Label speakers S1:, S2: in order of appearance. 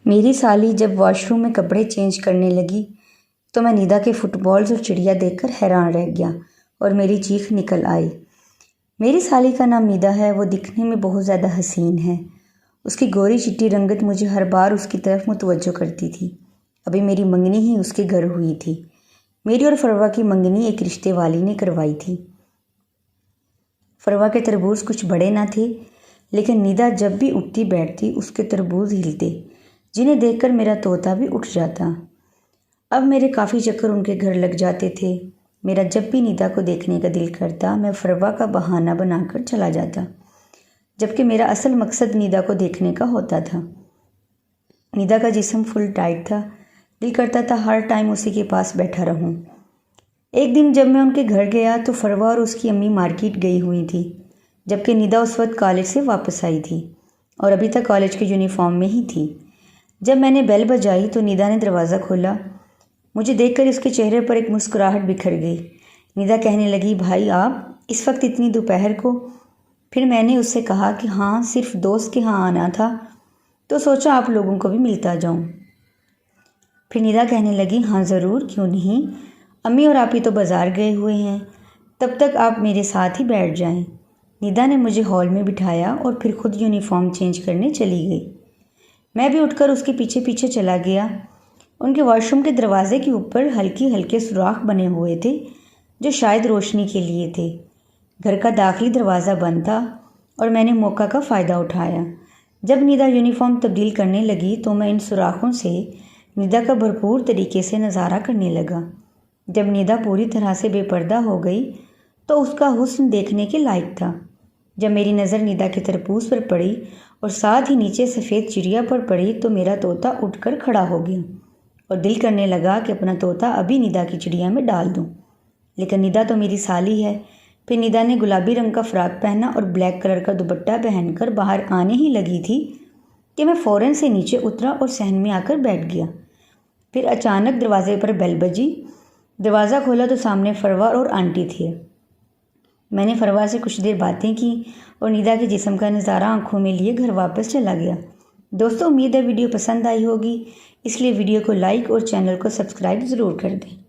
S1: मेरी साली जब वॉशरूम में कपड़े चेंज करने लगी तो मैं निदा के फुटबॉल्स और चिड़िया देखकर हैरान रह गया और मेरी चीख निकल आई। मेरी साली का नाम निदा है। वो दिखने में बहुत ज़्यादा हसीन है। उसकी गोरी चिट्टी रंगत मुझे हर बार उसकी तरफ मुतवज्जो करती थी। अभी मेरी मंगनी ही उसके घर हुई थी। मेरी और फरवा की मंगनी एक रिश्ते वाली ने करवाई थी। फरवा के तरबूज कुछ बड़े ना थे, लेकिन निदा जब भी उठती बैठती उसके तरबूज हिलते, जिन्हें देखकर मेरा तोता भी उठ जाता। अब मेरे काफ़ी चक्कर उनके घर लग जाते थे। मेरा जब भी निदा को देखने का दिल करता, मैं फरवा का बहाना बनाकर चला जाता, जबकि मेरा असल मकसद निदा को देखने का होता था। निदा का जिस्म फुल टाइट था। दिल करता था हर टाइम उसी के पास बैठा रहूं। एक दिन जब मैं उनके घर गया तो फरवा और उसकी अम्मी मार्केट गई हुई थी, जबकि निदा उस वक्त कॉलेज से वापस आई थी और अभी तक कॉलेज के यूनिफॉर्म में ही थी। जब मैंने बेल बजाई तो निदा ने दरवाज़ा खोला। मुझे देखकर उसके चेहरे पर एक मुस्कुराहट बिखर गई। निदा कहने लगी, भाई आप इस वक्त इतनी दोपहर को? फिर मैंने उससे कहा कि हाँ, सिर्फ दोस्त के यहाँ आना था तो सोचा आप लोगों को भी मिलता जाऊँ। फिर निदा कहने लगी, हाँ ज़रूर, क्यों नहीं, अम्मी और आप ही तो बाज़ार गए हुए हैं, तब तक आप मेरे साथ ही बैठ जाएं। निदा ने मुझे हॉल में बिठाया और फिर खुद यूनिफॉर्म चेंज करने चली गई। मैं भी उठकर उसके पीछे पीछे चला गया। उनके वॉशरूम के दरवाजे के ऊपर हल्के हल्के सुराख बने हुए थे, जो शायद रोशनी के लिए थे। घर का दाखिली दरवाज़ा बंद था और मैंने मौका का फ़ायदा उठाया। जब निदा यूनिफॉर्म तब्दील करने लगी तो मैं इन सुराखों से निदा का भरपूर तरीके से नज़ारा करने लगा। जब निदा पूरी तरह से बेपर्दा हो गई तो उसका हुस्न देखने के लायक था। जब मेरी नज़र निदा के तरबूज पर पड़ी और साथ ही नीचे सफ़ेद चिड़िया पर पड़ी तो मेरा तोता उठकर खड़ा हो गया और दिल करने लगा कि अपना तोता अभी निदा की चिड़िया में डाल दूं। लेकिन निदा तो मेरी साली है। फिर निदा ने गुलाबी रंग का फ़्रॉक पहना और ब्लैक कलर का दुपट्टा पहनकर बाहर आने ही लगी थी कि मैं फ़ौरन से नीचे उतरा और सहन में आकर बैठ गया। फिर अचानक दरवाजे पर बेल बजी। दरवाज़ा खोला तो सामने फरवा और आंटी थे। मैंने फरवा से कुछ देर बातें की और निदा के जिस्म का नज़ारा आंखों में लिए घर वापस चला गया। दोस्तों, उम्मीद है वीडियो पसंद आई होगी, इसलिए वीडियो को लाइक और चैनल को सब्सक्राइब ज़रूर कर दें।